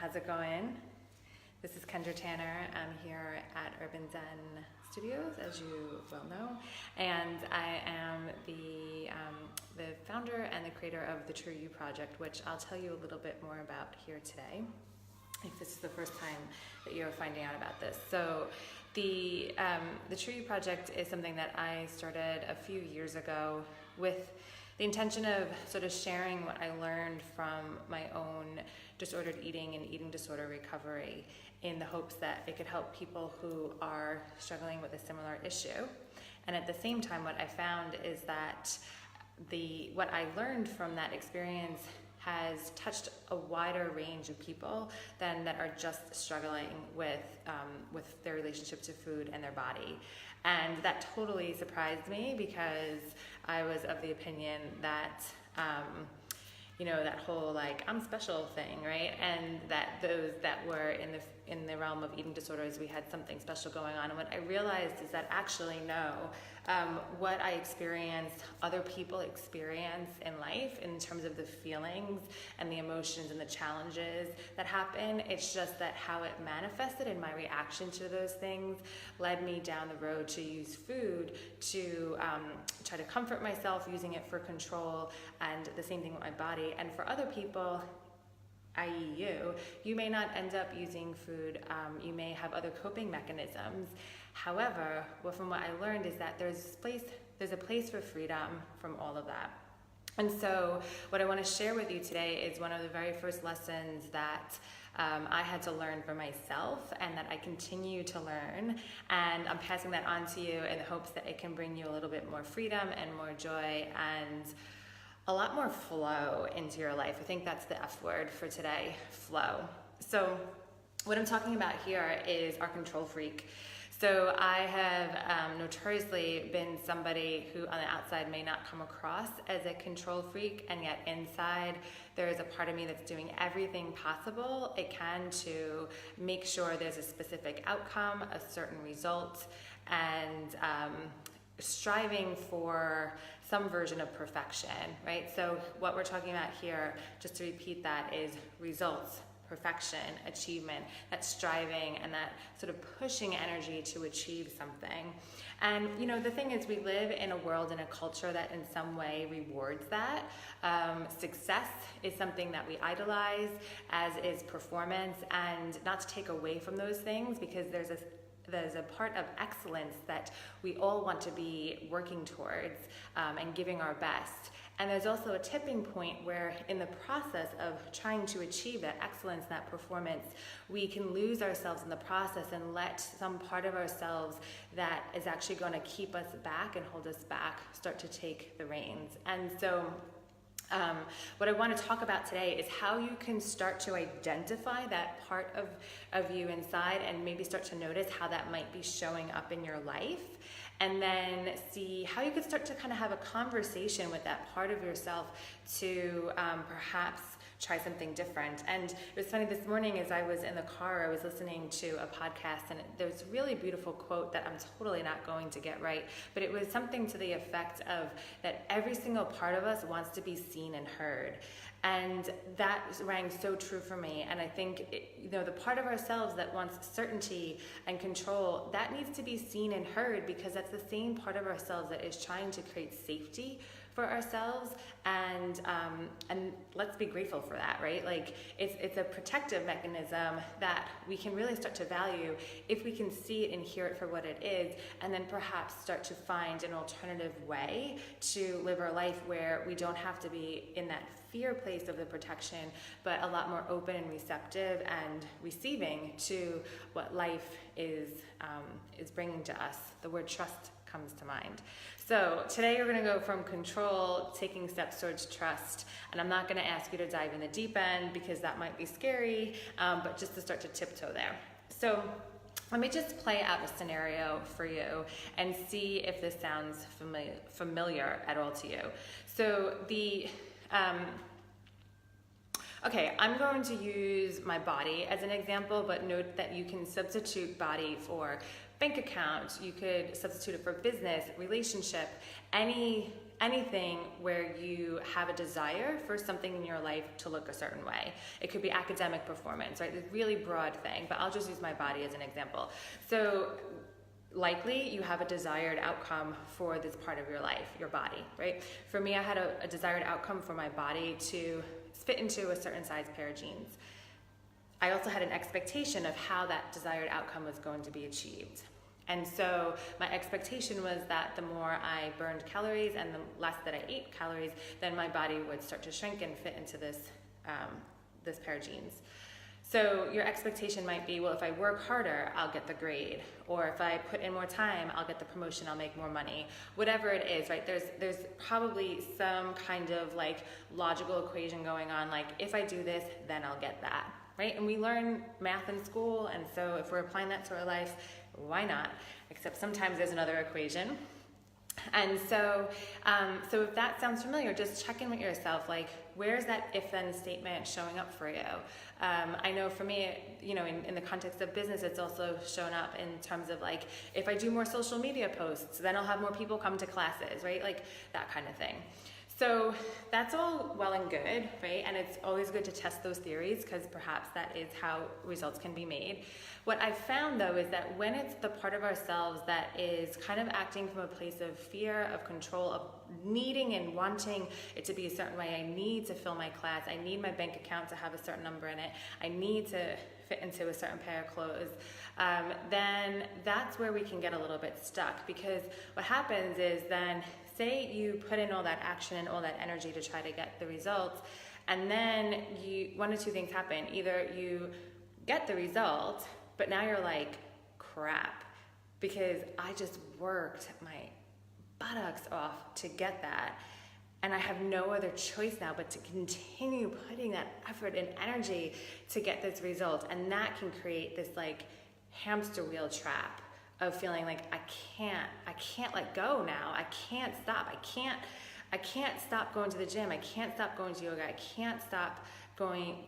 How's it going? This is Kendra Tanner. I'm here at Urban Zen Studios, as you well know, and I am the founder and the creator of the True You Project, which I'll tell you a little bit more about here today, if this is the first time that you're finding out about this. So the True You Project is something that I started a few years ago with the intention of sort of sharing what I learned from my own disordered eating and eating disorder recovery, in the hopes that it could help people who are struggling with a similar issue. And at the same time, what I found is that what I learned from that experience has touched a wider range of people than that are just struggling with their relationship to food and their body. And that totally surprised me, because I was of the opinion that that whole I'm special thing, right? And that those that were in the realm of eating disorders, we had something special going on. And what I realized is that actually no, what I experienced, other people experience in life in terms of the feelings and the emotions and the challenges that happen. It's just that how it manifested in my reaction to those things led me down the road to use food to try to comfort myself, using it for control, and the same thing with my body. And for other people, i.e. you may not end up using food. You may have other coping mechanisms. However, from what I learned is that there's a place for freedom from all of that. And so what I want to share with you today is one of the very first lessons that I had to learn for myself, and that I continue to learn. And I'm passing that on to you in the hopes that it can bring you a little bit more freedom and more joy and a lot more flow into your life. I think that's the F word for today, flow. So what I'm talking about here is our control freak. So I have notoriously been somebody who on the outside may not come across as a control freak, and yet inside there is a part of me that's doing everything possible it can to make sure there's a specific outcome, a certain result, and striving for some version of perfection, right? So what we're talking about here, just to repeat that, is results, perfection, achievement, that striving and that sort of pushing energy to achieve something. And the thing is, we live in a world and a culture that in some way rewards that. Success is something that we idolize, as is performance, and not to take away from those things, because there's a part of excellence that we all want to be working towards and giving our best. And there's also a tipping point where in the process of trying to achieve that excellence, that performance, we can lose ourselves in the process and let some part of ourselves that is actually going to keep us back and hold us back start to take the reins. And so what I want to talk about today is how you can start to identify that part of you inside, and maybe start to notice how that might be showing up in your life, and then see how you could start to kind of have a conversation with that part of yourself to perhaps try something different. And it was funny, this morning as I was in the car, I was listening to a podcast, and there was a really beautiful quote that I'm totally not going to get right, but it was something to the effect of that every single part of us wants to be seen and heard. And that rang so true for me. And I think, the part of ourselves that wants certainty and control, that needs to be seen and heard, because that's the same part of ourselves that is trying to create safety for ourselves. And let's be grateful for that, right? It's a protective mechanism that we can really start to value if we can see it and hear it for what it is, and then perhaps start to find an alternative way to live our life where we don't have to be in that fear place of the protection, but a lot more open and receptive and receiving to what life is bringing to us. The word trust comes to mind. So today we're going to go from control, taking steps towards trust. And I'm not going to ask you to dive in the deep end, because that might be scary, but just to start to tiptoe there. So let me just play out a scenario for you and see if this sounds familiar at all to you. So Okay, I'm going to use my body as an example, but note that you can substitute body for bank account, you could substitute it for business, relationship, anything where you have a desire for something in your life to look a certain way. It could be academic performance, right? It's a really broad thing, but I'll just use my body as an example. So likely you have a desired outcome for this part of your life, your body, right? For me, I had a desired outcome for my body to fit into a certain size pair of jeans. I also had an expectation of how that desired outcome was going to be achieved. And so my expectation was that the more I burned calories and the less that I ate calories, then my body would start to shrink and fit into this pair of jeans. So your expectation might be, well, if I work harder, I'll get the grade. Or if I put in more time, I'll get the promotion, I'll make more money. Whatever it is, right? There's probably some kind of like logical equation going on, like if I do this, then I'll get that, right? And we learn math in school, and so if we're applying that to our life, why not? Except sometimes there's another equation. And so if that sounds familiar, just check in with yourself, like where's that if-then statement showing up for you? I know for me, in the context of business, it's also shown up in terms of like, if I do more social media posts, then I'll have more people come to classes, right? Like that kind of thing. So that's all well and good, right? And it's always good to test those theories because perhaps that is how results can be made. What I've found though is that when it's the part of ourselves that is kind of acting from a place of fear, of control, of needing and wanting it to be a certain way, I need to fill my class, I need my bank account to have a certain number in it, I need to fit into a certain pair of clothes, then that's where we can get a little bit stuck, because what happens is then, say you put in all that action and all that energy to try to get the results, and then one of two things happen. Either you get the result, but now you're like, crap, because I just worked my buttocks off to get that, and I have no other choice now but to continue putting that effort and energy to get this result. And that can create this like hamster wheel trap of feeling like I can't let go now. I can't stop. I can't stop going to the gym. I can't stop going to yoga. I can't stop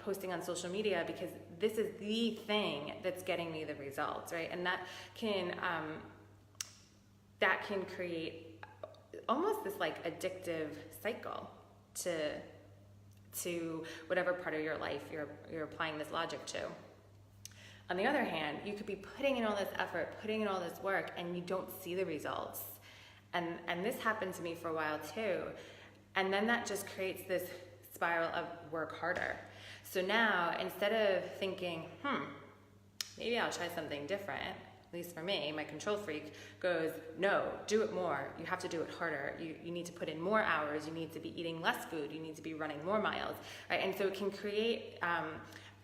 posting on social media because this is the thing that's getting me the results, right? And that can create almost this like addictive cycle to whatever part of your life you're applying this logic to. On the other hand, you could be putting in all this effort, putting in all this work, and you don't see the results. And this happened to me for a while too. And then that just creates this spiral of work harder. So now, instead of thinking, maybe I'll try something different, at least for me, my control freak goes, no, do it more. You have to do it harder. You need to put in more hours. You need to be eating less food. You need to be running more miles, right? And so it can create,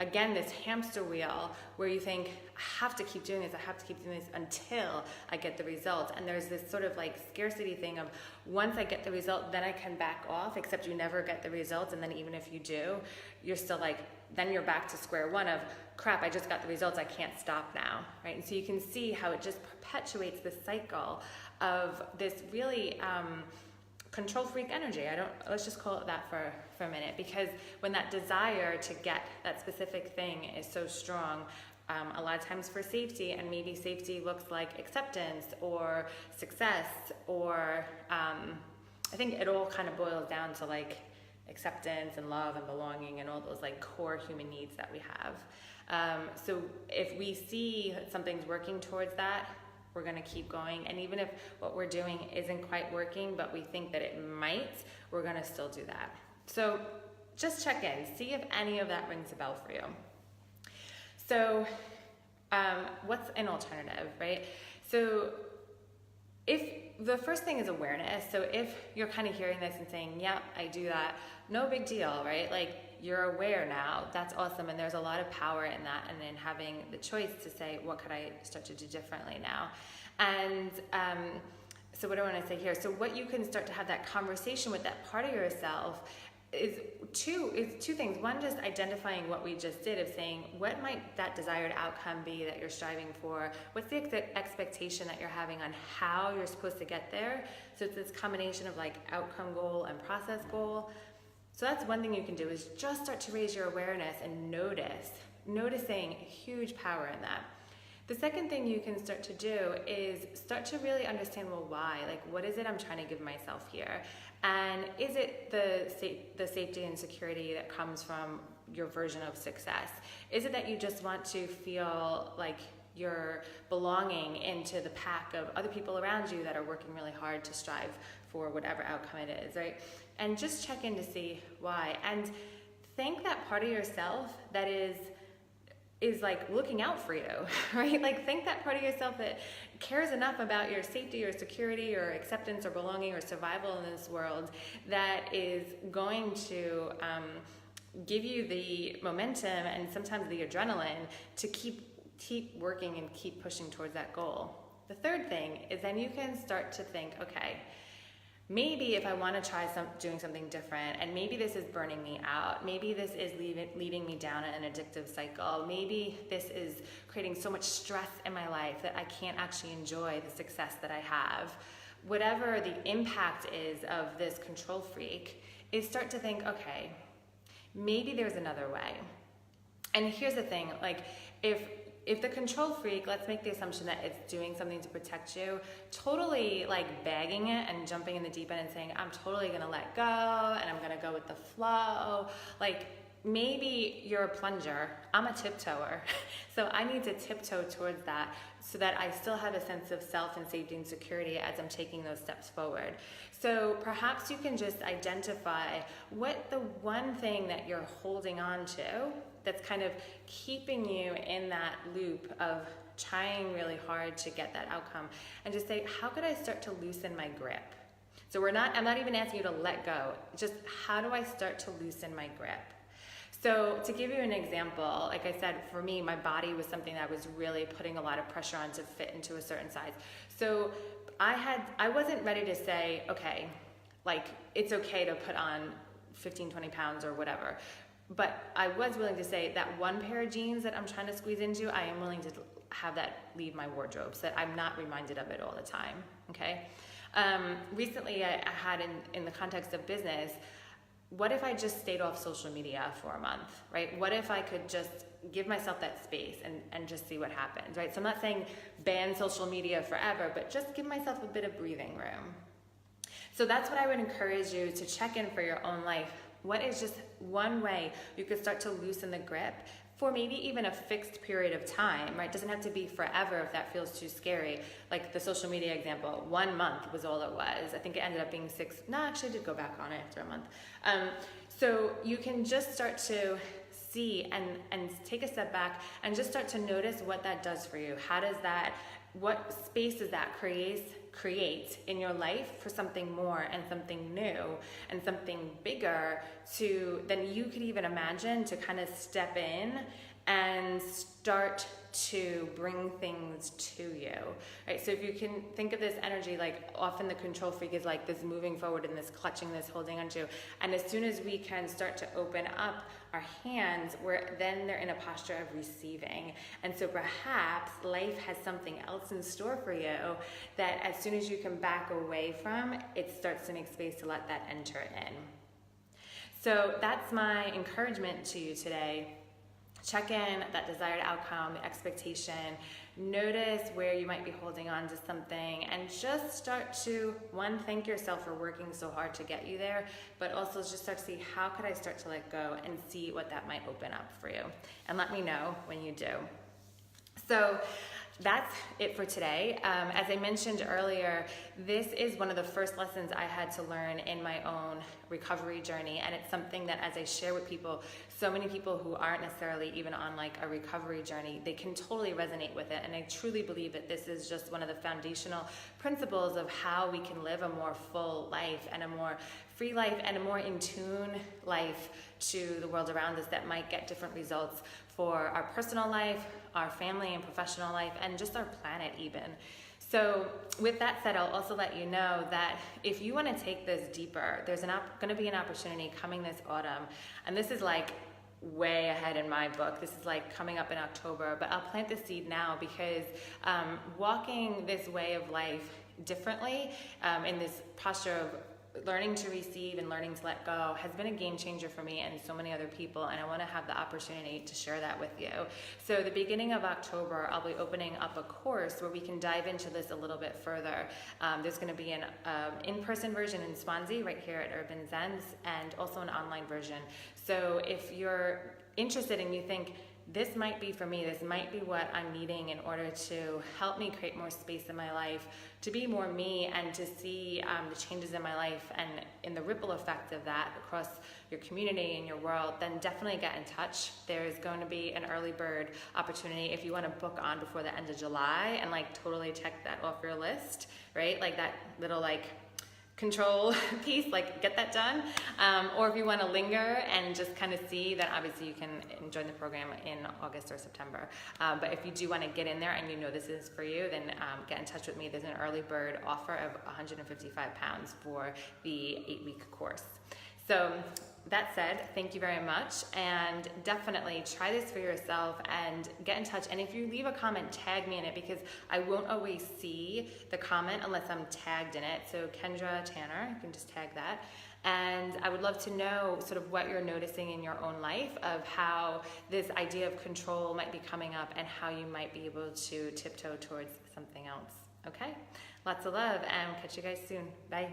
again, this hamster wheel where you think, I have to keep doing this, I have to keep doing this until I get the result. And there's this sort of like scarcity thing of once I get the result, then I can back off, except you never get the results. And then even if you do, you're still like, then you're back to square one of, crap, I just got the results, I can't stop now, right? And so you can see how it just perpetuates this cycle of this really control freak energy. Let's just call it that for a minute, because when that desire to get that specific thing is so strong, a lot of times for safety, and maybe safety looks like acceptance or success, or I think it all kind of boils down to like acceptance and love and belonging and all those like core human needs that we have. So if we see that something's working towards that, we're going to keep going. And even if what we're doing isn't quite working, but we think that it might, we're going to still do that. So just check in, see if any of that rings a bell for you. So what's an alternative, right? So if the first thing is awareness. So if you're kind of hearing this and saying, yep, I do that, no big deal, right? Like you're aware now, that's awesome. And there's a lot of power in that, and in having the choice to say, what could I start to do differently now? And so what do I want to say here? So what you can start to have that conversation with that part of yourself is two things. One, just identifying what we just did, of saying, what might that desired outcome be that you're striving for? What's the expectation that you're having on how you're supposed to get there? So it's this combination of like outcome goal and process goal. So that's one thing you can do, is just start to raise your awareness and noticing huge power in that. The second thing you can start to do is start to really understand, well, why? Like, what is it I'm trying to give myself here? And is it the safety and security that comes from your version of success? Is it that you just want to feel like you're belonging into the pack of other people around you that are working really hard to strive for whatever outcome it is, right? And just check in to see why. And thank that part of yourself that is like looking out for you, right? Like, thank that part of yourself that cares enough about your safety or security or acceptance or belonging or survival in this world, that is going to give you the momentum and sometimes the adrenaline to keep working and keep pushing towards that goal. The third thing is then you can start to think, okay, maybe if I want to try doing something different, and maybe this is burning me out, maybe this is leading me down an addictive cycle, maybe this is creating so much stress in my life that I can't actually enjoy the success that I have. Whatever the impact is of this control freak, is start to think, okay, maybe there's another way. And here's the thing, like, if the control freak, let's make the assumption that it's doing something to protect you, totally like bagging it and jumping in the deep end and saying, I'm totally gonna let go and I'm gonna go with the flow. Like, maybe you're a plunger, I'm a tiptoer. So I need to tiptoe towards that so that I still have a sense of self and safety and security as I'm taking those steps forward. So perhaps you can just identify what the one thing that you're holding on to that's kind of keeping you in that loop of trying really hard to get that outcome, and just say, how could I start to loosen my grip? So I'm not even asking you to let go, just how do I start to loosen my grip? So to give you an example, like I said, for me, my body was something that I was really putting a lot of pressure on to fit into a certain size. So I wasn't ready to say, okay, like, it's okay to put on 15, 20 pounds or whatever. But I was willing to say that one pair of jeans that I'm trying to squeeze into, I am willing to have that leave my wardrobe so that I'm not reminded of it all the time, okay? Recently, I had in the context of business, what if I just stayed off social media for a month, right? What if I could just give myself that space and just see what happens, right? So I'm not saying ban social media forever, but just give myself a bit of breathing room. So that's what I would encourage you to check in for your own life. What is just one way you could start to loosen the grip for maybe even a fixed period of time, right? It doesn't have to be forever if that feels too scary. Like the social media example, 1 month was all it was. I think it ended up being 6. No, actually I did go back on it after a month. So you can just start to see and take a step back and just start to notice what that does for you. What space does that create in your life for something more and something new and something bigger than you could even imagine, to kind of step in and start to bring things to you, right? So if you can think of this energy, like often the control freak is like this moving forward and this clutching, this holding onto, and as soon as we can start to open up our hands, then they're in a posture of receiving. And so perhaps life has something else in store for you that as soon as you can back away from, it starts to make space to let that enter in. So that's my encouragement to you today. Check in that desired outcome, the expectation. Notice where you might be holding on to something, and just start to, one, thank yourself for working so hard to get you there, but also just start to see, how could I start to let go, and see what that might open up for you. And let me know when you do. So that's it for today. As I mentioned earlier, this is one of the first lessons I had to learn in my own recovery journey, and it's something that as I share with people, so many people who aren't necessarily even on like a recovery journey, they can totally resonate with it. And I truly believe that this is just one of the foundational principles of how we can live a more full life and a more free life and a more in tune life to the world around us, that might get different results for our personal life, our family and professional life, and just our planet even. So with that said, I'll also let you know that if you want to take this deeper, there's going to be an opportunity coming this autumn, and this is like way ahead in my book. This is like coming up in October, but I'll plant the seed now, because walking this way of life differently, in this posture of learning to receive and learning to let go has been a game changer for me and so many other people, and I want to have the opportunity to share that with you. So the beginning of October, I'll be opening up a course where we can dive into this a little bit further. There's going to be an in-person version in Swansea right here at Urban Zens, and also an online version. So if you're interested and you think, this might be for me, this might be what I'm needing in order to help me create more space in my life, to be more me, and to see the changes in my life and in the ripple effect of that across your community and your world, then definitely get in touch. There's going to be an early bird opportunity if you want to book on before the end of July and like totally check that off your list, right? Like that little like control piece, like get that done. Or if you want to linger and just kind of see, then obviously you can join the program in August or September. But if you do want to get in there and you know this is for you, then get in touch with me. There's an early bird offer of £155 for the 8-week course. So that said, thank you very much, and definitely try this for yourself and get in touch. And if you leave a comment, tag me in it, because I won't always see the comment unless I'm tagged in it. So Kendra Tanner, you can just tag that. And I would love to know sort of what you're noticing in your own life of how this idea of control might be coming up and how you might be able to tiptoe towards something else. Okay? Lots of love, and catch you guys soon. Bye.